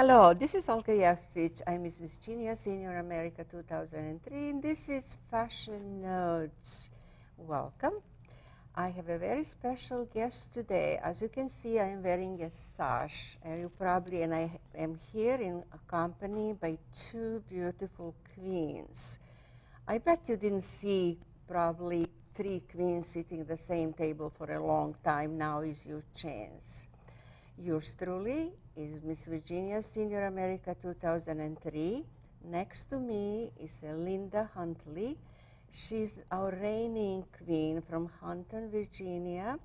Hello, this is Olga Jevtich. I'm Miss Virginia Senior America 2003, and this is Fashion Notes. Welcome. I have a very special guest today. As you can see, I am wearing a sash. And I am here in company by two beautiful queens. I bet you didn't see probably three queens sitting at the same table for a long time. Now is your chance. Yours truly is Miss Virginia Senior America 2003. Next to me is Linda Huntley. She's our reigning queen from Hunton, Virginia.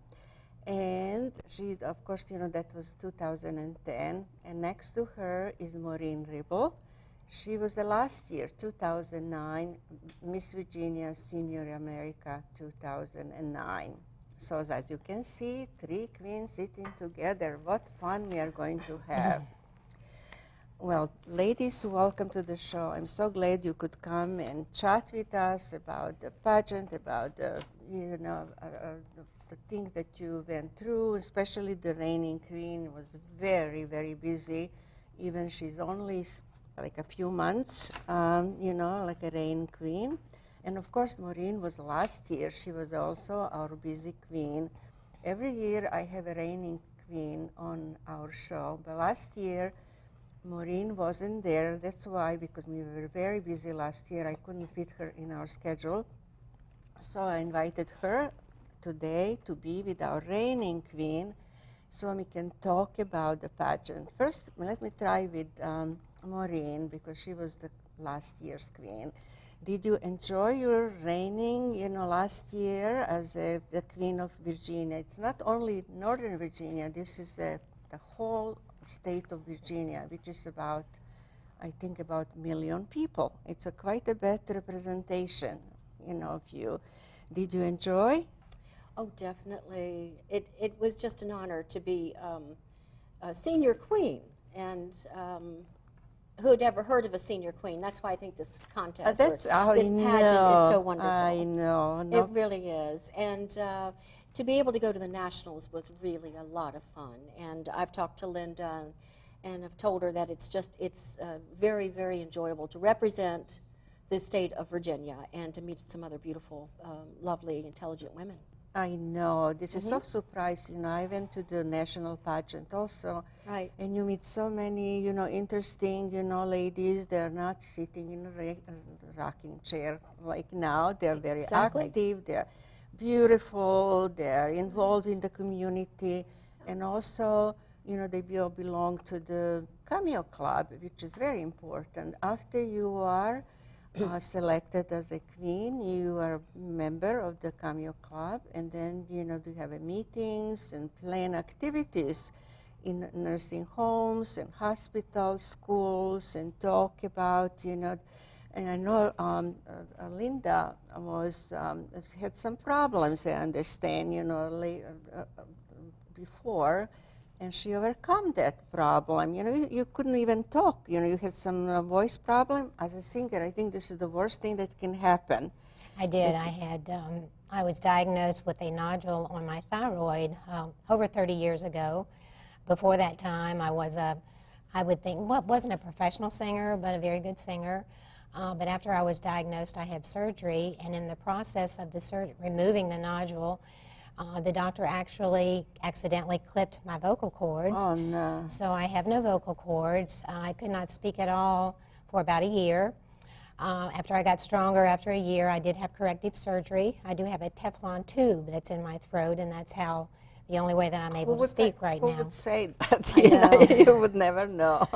And she, of course, that was 2010. And next to her is Maureen Ribble. She was the last year, 2009, Miss Virginia Senior America 2009. So as you can see, three queens sitting together. What fun we are going to have. Well, ladies, welcome to the show. I'm so glad you could come and chat with us about the pageant, about the things that you went through, especially the reigning queen was very, very busy. Even she's only like a few months, like a reigning queen. And of course, Maureen was last year. She was also our busy queen. Every year I have a reigning queen on our show. But last year, Maureen wasn't there. That's why, because we were very busy last year, I couldn't fit her in our schedule. So I invited her today to be with our reigning queen so we can talk about the pageant. First, let me try with Maureen, because she was the last year's queen. Did you enjoy your reigning, last year as the Queen of Virginia? It's not only Northern Virginia. This is the whole state of Virginia, which is about, I think, about 1 million people. It's quite a better representation, of you. Did you enjoy? Oh, definitely. It was just an honor to be a senior queen, and who'd ever heard of a senior queen? That's why I think this contest, this pageant is so wonderful. I know. No. It really is. And to be able to go to the Nationals was really a lot of fun. And I've talked to Linda and I've told her that it's very, very enjoyable to represent the state of Virginia and to meet some other beautiful, lovely, intelligent women. I know. This is so surprising. I went to the national pageant also. Right. And you meet so many, interesting, ladies. They're not sitting in a rocking chair like now. They're very active. They're beautiful. They're involved in the community. And also, they belong to the Cameo Club, which is very important. After you are selected as a queen, you are a member of the Cameo Club, and then you have meetings and plan activities in nursing homes and hospitals, schools, and talk about and I know Linda had some problems, I understand, before. And she overcome that problem. You couldn't even talk. You had some voice problem. As a singer, I think this is the worst thing that can happen. I did. I was diagnosed with a nodule on my thyroid over 30 years ago. Before that time, I wasn't a professional singer, but a very good singer. But after I was diagnosed, I had surgery, and in the process of removing the nodule, the doctor actually accidentally clipped my vocal cords. Oh, no. So I have no vocal cords. I could not speak at all for about a year. After I got stronger, after a year, I did have corrective surgery. I do have a Teflon tube that's in my throat, and that's the only way that I'm able to speak right now. Who would say that? You would never know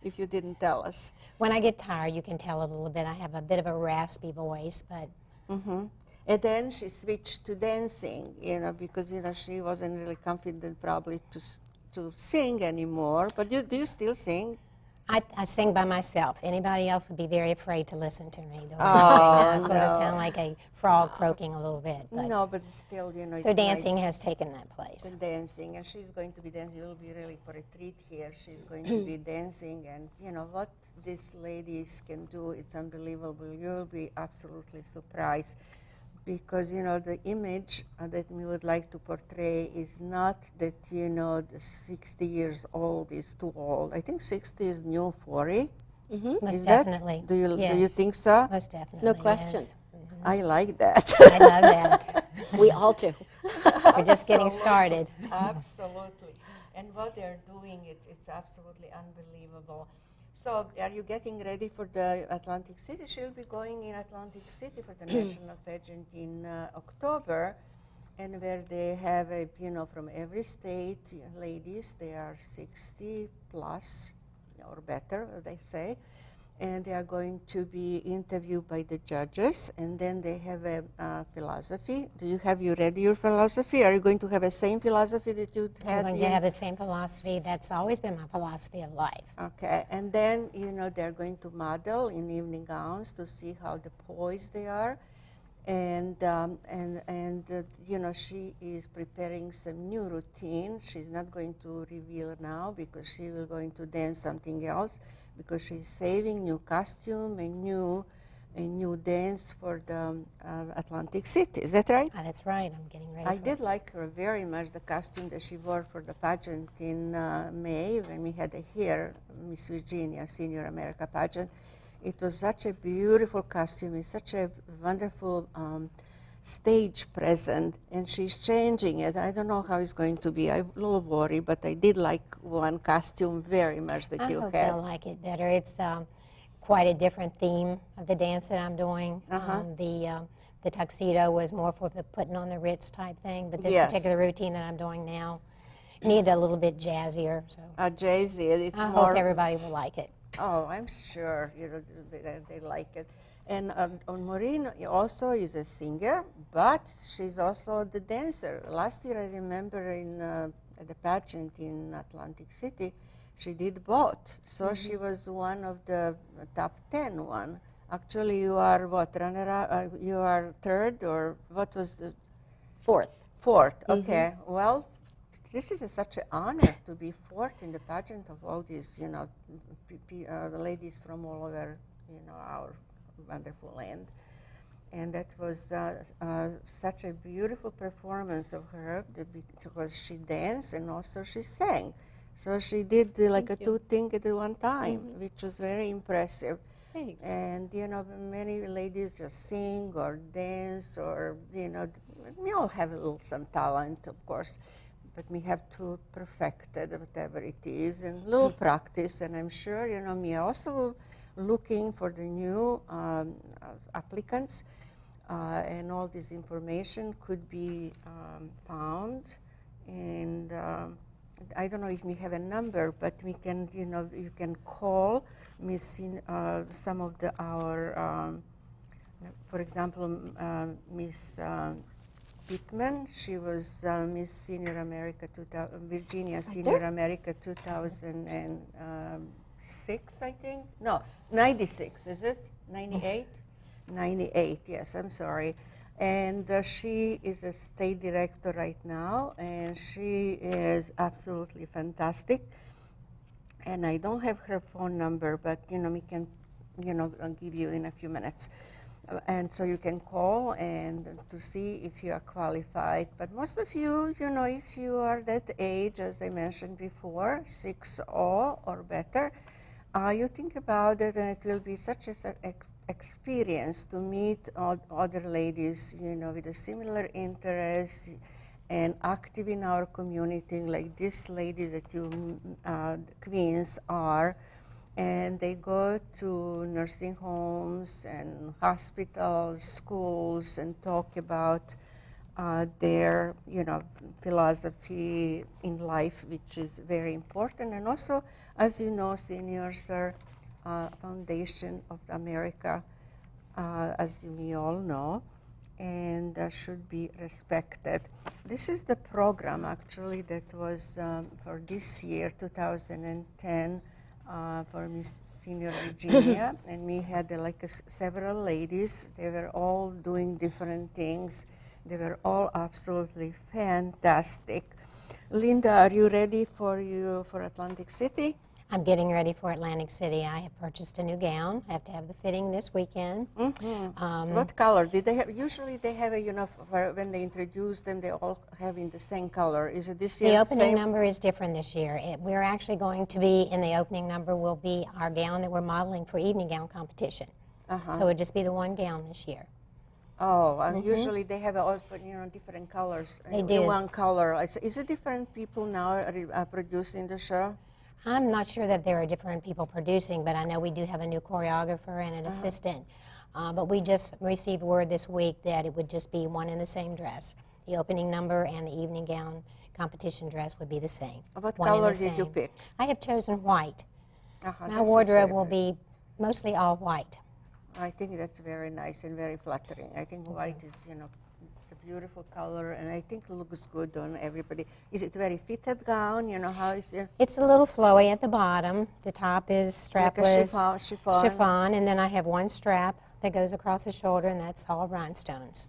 if you didn't tell us. When I get tired, you can tell a little bit. I have a bit of a raspy voice, but... And then she switched to dancing, because, she wasn't really confident probably to sing anymore. But do you still sing? I sing by myself. Anybody else would be very afraid to listen to me. I sort of sound like a frog croaking a little bit. But no, but still, it's so dancing nice. has taken that place. And dancing, and she's going to be dancing. You'll be really for a treat here. She's going to be dancing, and what these ladies can do, it's unbelievable. You'll be absolutely surprised. because, you know, the image that we would like to portray is not that, you know, the 60 years old is too old. I think 60 is new 40. Most Is definitely. that? Do you Yes. think so? Most definitely. no question. yes. I like that. I love that. We all do. We're just getting Absolutely. started. Absolutely. And what they're doing, it's absolutely unbelievable. So are you getting ready for the Atlantic City? She'll be going in Atlantic City for the national pageant in October, and where they have, you know, from every state, ladies, they are 60 plus or better, they say, and they are going to be interviewed by the judges, and then they have a philosophy. Have you read your philosophy? Are you going to have the same philosophy that you had? I'm going to have the same philosophy. That's always been my philosophy of life. Okay, and then, you know, they're going to model in evening gowns to see how the poised they are. And you know, she is preparing some new routine. She's not going to reveal now because she will going to dance something else, because she's saving new costume and new dance for the Atlantic City. Is that right? That's right. I'm getting ready. I for did like her very much, the costume that she wore for the pageant in May when we had here Miss Virginia Senior America pageant. It was such a beautiful costume. It's such a wonderful stage present, and she's changing it. I don't know how it's going to be. I'm a little worried, but I did like one costume very much that I you hope had. they'll like it better. It's quite a different theme of the dance that I'm doing. The tuxedo was more for the putting on the Ritz type thing, but this Yes. particular routine that I'm doing now needed a little bit jazzier. So Jay-Z, it's I more. hope everybody will like it. Oh, I'm sure, you know, they like it. And Maureen also is a singer, but she's also the dancer. Last year, I remember at the pageant in Atlantic City, she did both. So she was one of the top 10 one. Actually, you are what, runner-up? You are third, or what was the? Fourth. Fourth, okay. Well, this is such an honor to be fourth in the pageant of all these, you know, ladies from all over, you know, our wonderful land. And that was such a beautiful performance of her, because she danced and also she sang. So she did like a two things at one time, which was very impressive. Thanks. And, you know, many ladies just sing or dance, or, you know, we all have a little some talent, of course, but we have to perfect it, whatever it is, and a little practice. And I'm sure, you know, me also looking for the new applicants, and all this information could be found. And I don't know if we have a number, but we can, you know, you can call some of our, for example, Miss Pittman. She was Miss Senior America, Virginia Senior America 2006, I think. No, 96, is it? 98? 98, yes, I'm sorry. And she is a state director right now, and she is absolutely fantastic. And I don't have her phone number, but, you know, we can, you know, I'll give you in a few minutes. And so you can call and to see if you are qualified. But most of you, you know, if you are that age, as I mentioned before, 6-0 or better, you think about it, and it will be such an experience to meet other ladies, you know, with a similar interest and active in our community, like this lady that you queens are. And they go to nursing homes and hospitals, schools, and talk about their, you know, philosophy in life, which is very important. And also, as you know, seniors are foundation of America, as you may all know, and should be respected. This is the program, actually, that was for this year, 2010, for Miss Senior Virginia, and we had several ladies. They were all doing different things. They were all absolutely fantastic. Linda, are you ready for Atlantic City? I'm getting ready for Atlantic City. I have purchased a new gown. I have to have the fitting this weekend. What color did they have? Usually they have a, for when they introduce them, they all have in the same color. Is it this year? The opening number is different this year. We're actually going to be, in the opening number will be our gown that we're modeling for evening gown competition. So it'll just be the one gown this year. Oh, and usually they have all, different colors. They do. One color. Is it different people now producing the show? I'm not sure that there are different people producing, but I know we do have a new choreographer and an assistant. But we just received word this week that it would just be one in the same dress. The opening number and the evening gown competition dress would be the same. What color did you pick? I have chosen white. My wardrobe will be mostly all white. I think that's very nice and very flattering. I think white is, a beautiful color, and I think it looks good on everybody. Is it very fitted gown? How is it? It's a little flowy at the bottom. The top is strapless, like a chiffon, and then I have one strap that goes across the shoulder, and that's all rhinestones.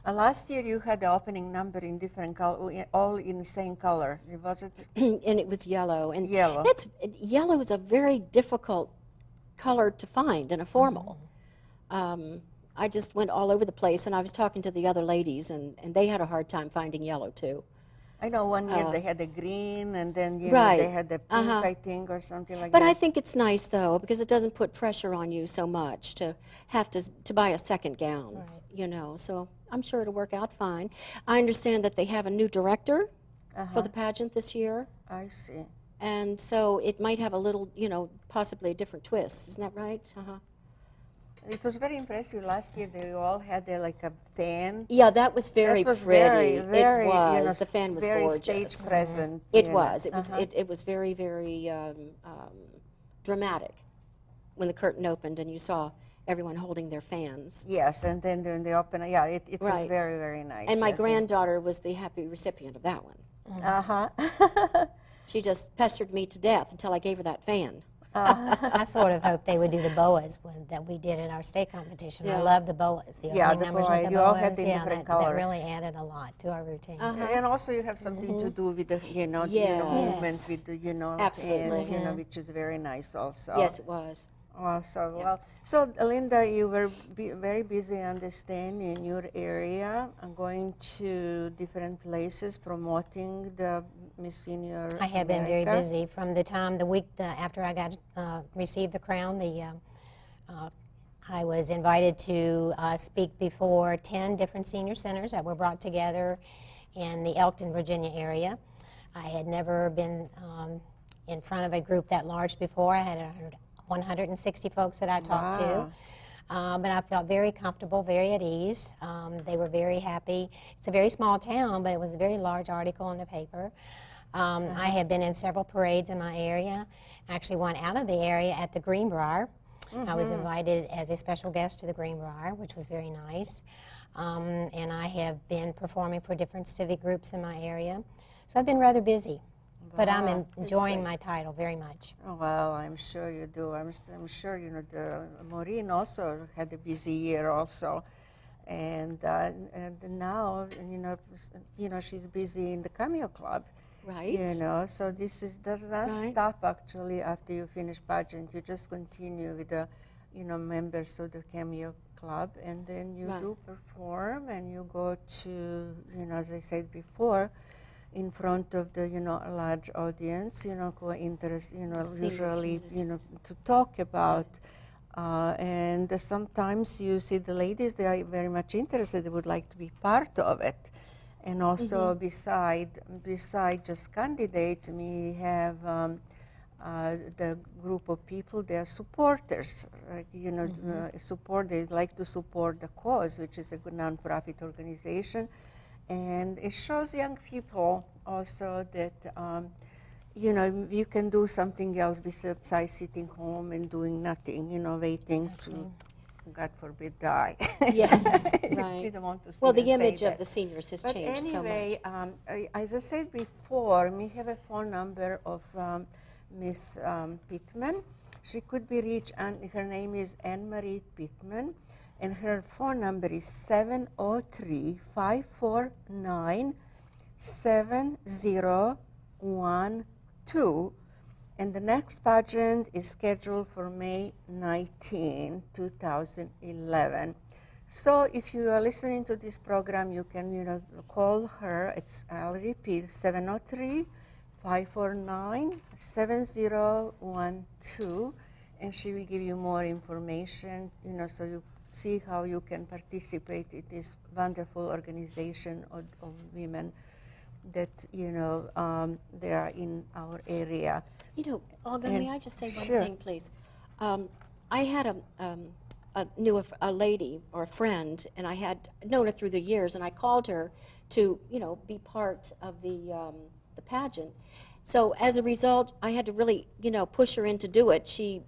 Last year you had the opening number in different color, all in the same color. Was it? And it was yellow. And yellow. Yellow is a very difficult color to find in a formal. I just went all over the place, and I was talking to the other ladies, and they had a hard time finding yellow, too. I know one year they had the green, and then they had the pink, I think, or something like that. But I think it's nice, though, because it doesn't put pressure on you so much to have to buy a second gown, So I'm sure it'll work out fine. I understand that they have a new director for the pageant this year. I see. And so it might have a little, possibly a different twist. Isn't that right? It was very impressive. Last year they all had like a fan. Yeah, that was very pretty. Very, it was. The fan was very gorgeous. Stage present. It was. It was very, very dramatic when the curtain opened and you saw everyone holding their fans. Yes, and then during the open, it right. was very, very nice. And my granddaughter was the happy recipient of that one. She just pestered me to death until I gave her that fan. I sort of hoped they would do the boas that we did at our state competition. I love the boas. The opening numbers with the you boas. all had the different colors. That really added a lot to our routine. And also you have something to do with the, movement with the, absolutely, and, which is very nice also. Yes, it was. Also, well, so Linda, you were very busy, I understand, in your area, and going to different places promoting the Miss Senior I have been very busy from the time the week after I got received the crown. I was invited to speak before 10 different senior centers that were brought together in the Elkton, Virginia area. I had never been in front of a group that large before. I had 160 folks that I talked to. But I felt very comfortable, very at ease. They were very happy. It's a very small town, but it was a very large article in the paper. I had been in several parades in my area, actually one out of the area at the Greenbrier. I was invited as a special guest to the Greenbrier, which was very nice. And I have been performing for different civic groups in my area. So I've been rather busy. But I'm enjoying my title very much. Oh, well, I'm sure you do. I'm sure, Maureen also had a busy year also. And now, she's busy in the Cameo Club. Right. So this does not stop actually after you finish pageant. You just continue with the, members of the Cameo Club, and then you do perform, and you go to, as I said before, in front of the, a large audience, who are interested, usually, to talk about. And sometimes you see the ladies, they are very much interested, they would like to be part of it. And also beside just candidates, we have the group of people, they are supporters, they like to support the cause, which is a good nonprofit organization. And it shows young people also that, you can do something else besides sitting home and doing nothing, waiting to, God forbid, die. Yeah, right. We don't want to well, the image of the seniors has changed so much. Anyway, as I said before, we have a phone number of Miss Pittman. She could be reached, and her name is Anne-Marie Pittman. And her phone number is 703-549-7012. And the next pageant is scheduled for May 19, 2011. So if you are listening to this program, you can, call her. I'll repeat, 703-549-7012, and she will give you more information, so you see how you can participate in this wonderful organization of women that, they are in our area. Olga, And may I just say one sure. thing, please? I had knew a lady or a friend, and I had known her through the years, and I called her to, be part of the pageant. So as a result, I had to really, push her in to do it. She,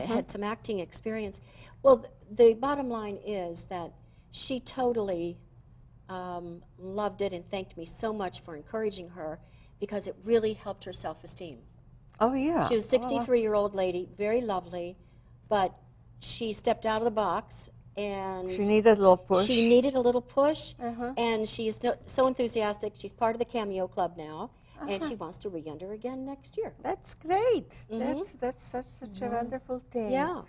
had some acting experience. Well, the bottom line is that she totally loved it and thanked me so much for encouraging her, because it really helped her self-esteem. Oh, yeah. She was a 63-year-old lady, very lovely, but she stepped out of the box, and She needed a little push. She needed a little push, Uh-huh. and she's so enthusiastic. She's part of the Cameo Club now, and she wants to re-enter again next year. That's great. That's such a wonderful thing. Yeah.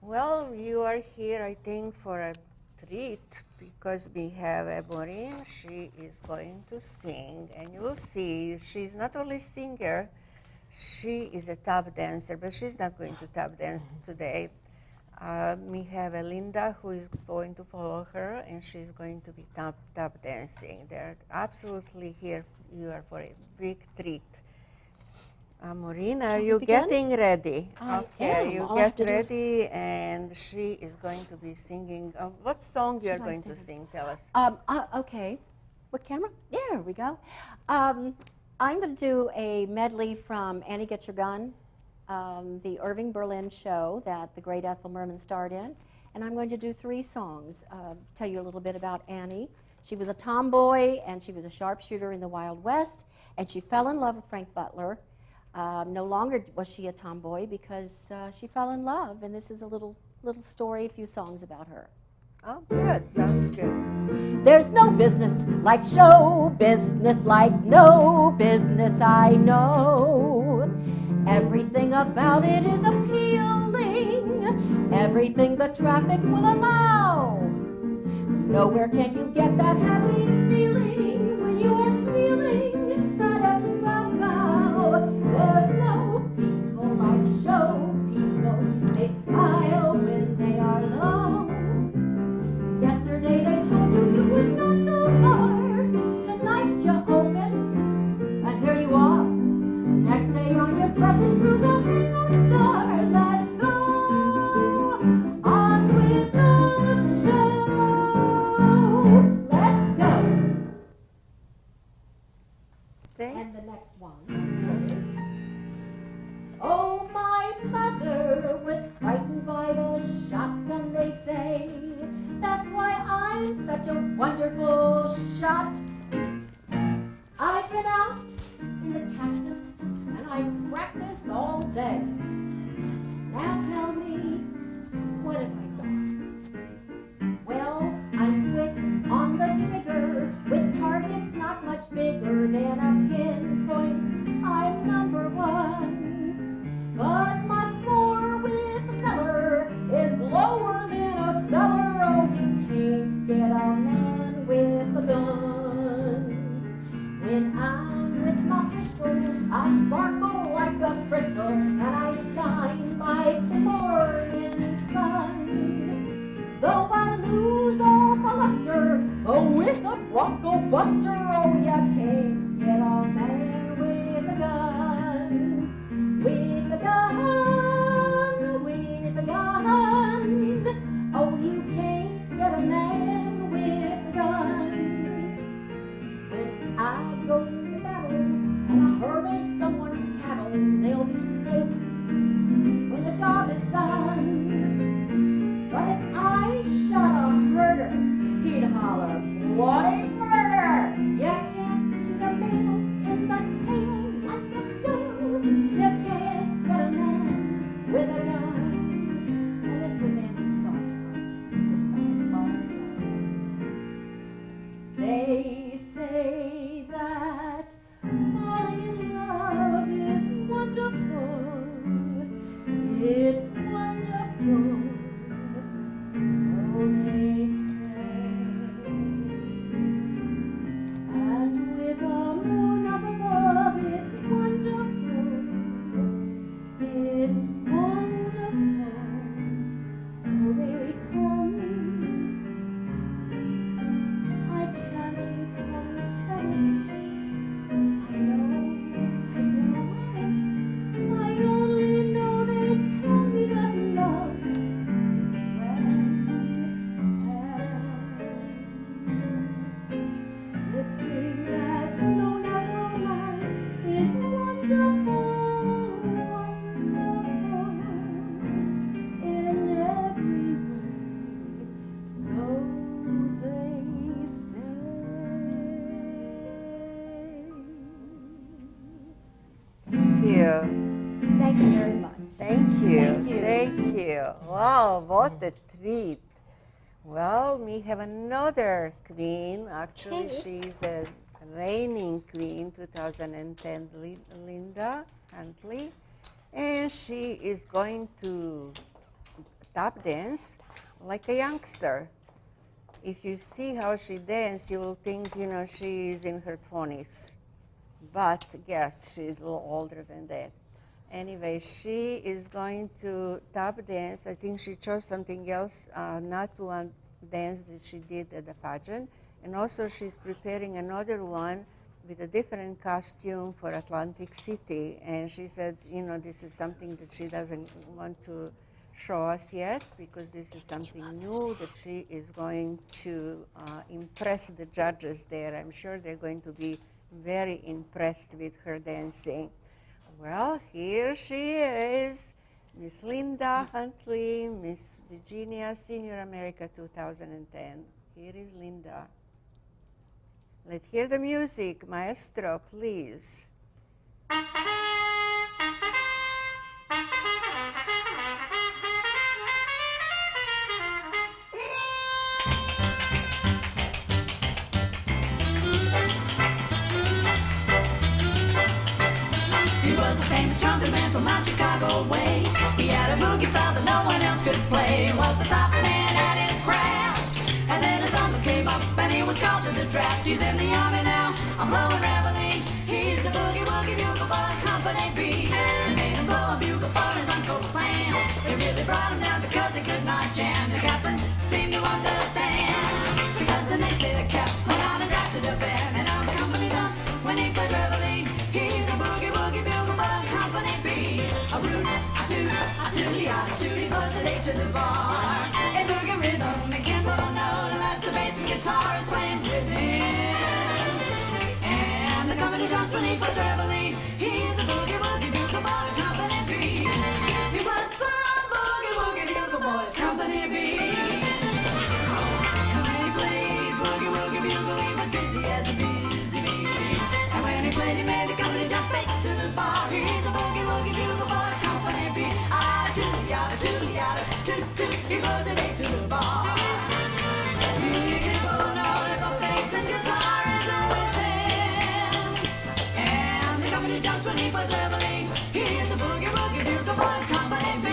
Well, you are here, I think, for a treat, because we have a Maureen. She is going to sing, and you will see she's not only singer, she is a tap dancer, but she's not going to tap dance today. We have a Linda who is going to follow her, and she's going to be tap dancing. They're absolutely here. You are for a big treat. Maureen, are Shall we you begin? getting ready? I Okay, am. you All I have get to do is- ready, and she is going to be singing. What song you are Should I going to stand? sing? Tell us. Okay. What camera? There we go. I'm going to do a medley from Annie Get Your Gun, the Irving Berlin show that the great Ethel Merman starred in. And I'm going to do 3 songs, tell you a little bit about Annie. She was a tomboy, and she was a sharpshooter in the Wild West, and she fell in love with Frank Butler. No longer was she a tomboy, because she fell in love, and this is a little story, a few songs about her. Oh, good. Sounds good. There's no business like show business, like no business I know. Everything about it is appealing, everything the traffic will allow. Nowhere can you get that happy feeling when you're stealing that extra bow. There's no people like show people, they smile when they are low. Yesterday they told you you would not go far. Tonight you open, and here you are. Next day on your dressing room they'll hang a star. Let's go on with the show. Let's go. And the next one is, oh, my mother was frightened by the shotgun, they say. That's why I'm such a wonderful shot. I've been out in the cactus and I practice all day. Now tell me, what have I got? Well, I'm quick on the trigger with targets not much bigger than a pinpoint. I'm number 1, but my score with the feller is lower than a cellar. Oh, you can't get a man with a gun. When I'm with my pistol, I sparkle like a crystal, and I shine like the morning sun. Though I lose all my luster, though with a Bronco Buster, oh, you can't get a man with a gun. With a gun, with a gun. Oh, you can't get a man with a gun. When I go to battle and I hurdle someone's cattle, they'll be steak when the job is done. But if I shot a herder, he'd holler, bloody murder! You can't shoot a man in the tail like a bull. You can't get a man with a gun. And this was Annie's soft part for some fun. They say that falling in love is wonderful. It's wonderful, so they say. And with the moon up above, it's wonderful. It's wonderful, so they tell me. I can't recall who said it. I know I've never read it. I only know they tell me that love is grand. This thing that's known as romance is wonderful, wonderful in every way. So they say. Thank you. Thank you very much. Thank you. Thank you. Thank you. Wow, what a treat. Well, we have another queen. Actually, Okay. she's a reigning queen, 2010, Linda Huntley. And she is going to tap dance like a youngster. If you see how she dances, you will think, she is in her 20s. But guess she's a little older than that. Anyway, she is going to tap dance. I think she chose something else, not one dance that she did at the pageant. And also she's preparing another one with a different costume for Atlantic City. And she said, this is something that she doesn't want to show us yet because this is something new that she is going to impress the judges there. I'm sure they're going to be very impressed with her dancing. Well, here she is, Miss Linda Huntley, Miss Virginia Senior America 2010. Here is Linda. Let's hear the music. Maestro, please. He was a famous trumpet man from out Chicago way. He had a boogie style that no one else could play. Was the top man at his craft. And then his number came up and he was called to the draft. He's in the army now, I'm blowing reveille. He's the boogie woogie bugle boy, Company B. They made him blow a bugle for his Uncle Sam. They really brought him down because they could not jam. The captain seemed to understand. Because the next day the cap went out and drafted a band. And all the company jumps when he plays reveille. He's a boogie woogie bugle boy, Company B. A root, a toot, a tootie, a toot. He puts it to the bar. In boogie rhythm, he can't put a note unless the bass and guitar is playing with him. And the company jumps when he plays reveille. He's a boogie woogie bugle boy, Company B. He was some boogie woogie bugle boy, Company B. And when he played boogie woogie bugle, he was busy as a busy bee. And when he played, he made the company jump back to the bar. He's a boogie woogie bugle boy, Company B. Ah, toot, yada, toot, yada, toot, toot. He blows it to the bar. You can pull a note if a bass and guitar is with him. And the company jumps when he plays reveille. He's a boogie woogie bugle boy, Company B.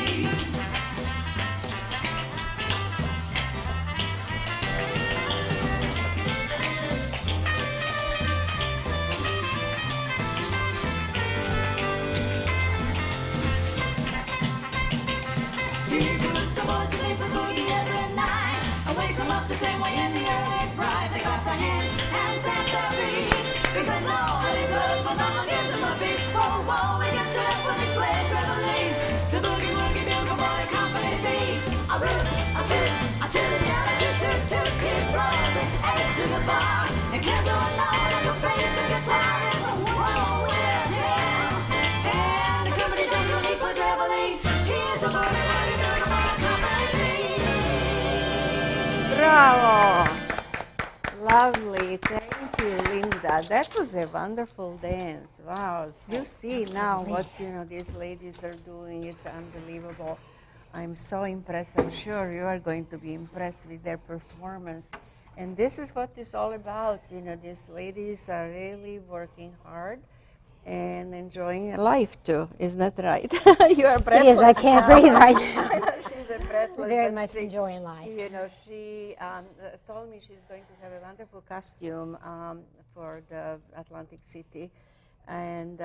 He puts the boys to sleep with boogie every night. And wakes them up the same way in the early bride. They clap their hands and stamp their feet. Because nobody blows when someone gives them a beat. Whoa, whoa, he gets it up when he plays reveille. The boogie woogie bugle boy, Company B. A root, a toot, a toot, yeah, a toot, toot, toot. He throws it to the bar. And can't do a note like a bass and guitar is a whoa with him. And the company jumps when he plays reveille. He's a boogie woogie bugle boy, Company B. Bravo! Lovely. Thank you, Linda. That was a wonderful dance. Wow. You see now what these ladies are doing. It's unbelievable. I'm so impressed. I'm sure you are going to be impressed with their performance. And this is what it's all about. These ladies are really working hard. and enjoying life too. Isn't that right? You are It breathless. is. I can't breathe right now. I know she's a breathless. Very but much she, enjoying life. You know, she told me she's going to have a wonderful costume for the Atlantic City, and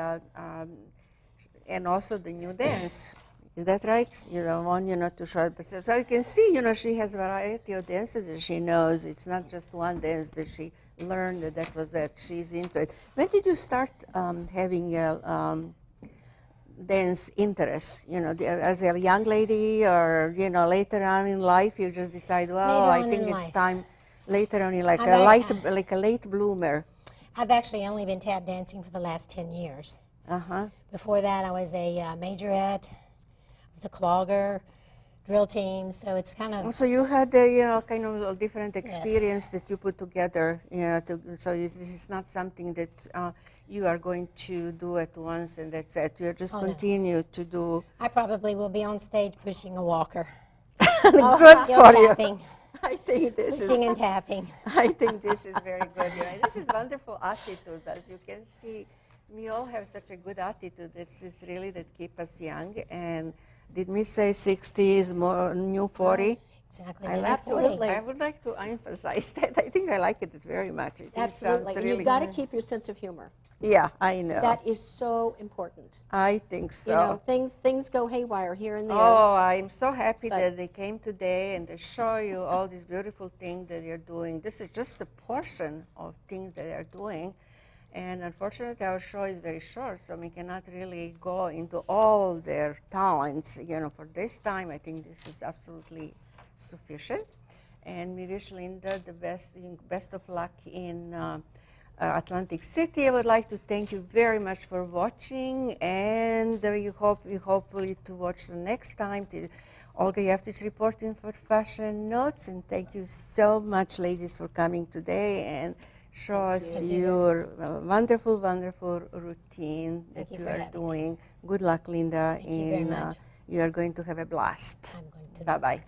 also the new dance. Is that right? You don't want, to show it. So you can see, she has a variety of dances that she knows. It's not just one dance that she learned that was it. She's into it. When did you start having a dance interest? As a young lady, or later on in life, you just decide, well, Later I on think in it's life. time. Later on, like I've a late bloomer. I've actually only been tap dancing for the last 10 years. Before that, I was a majorette. I was a clogger, drill team. So it's kind of. So you had kind of a different experience that you put together. So this is not something that you are going to do at once and that's it. You just continue to do. I probably will be on stage pushing a walker. Good Still for tapping. you. I think this Pushing is. and tapping. I think this is very good. This is wonderful attitude. As you can see, we all have such a good attitude. It's just really that keep us young. And did Miss say 60 is more new 40? Exactly. I would like to emphasize that. I think I like it very much. I think Absolutely. it sounds And really you've got to keep your sense of humor. Yeah, I know. That is so important. I think so. Things go haywire here and there. Oh, I'm so happy that they came today and they show you all these beautiful things that you're doing. This is just a portion of things that they're doing. And unfortunately, our show is very short, so we cannot really go into all their talents. For this time, I think this is absolutely sufficient. And we wish Linda the best of luck in Atlantic City. I would like to thank you very much for watching, and we hopefully to watch the next time. Olga Jevtich reporting for Fashion Notes, and thank you so much, ladies, for coming today and show us your wonderful, wonderful routine that you are doing. Good luck, Linda. Thank you very much. You are going to have a blast. I'm going to. Bye-bye.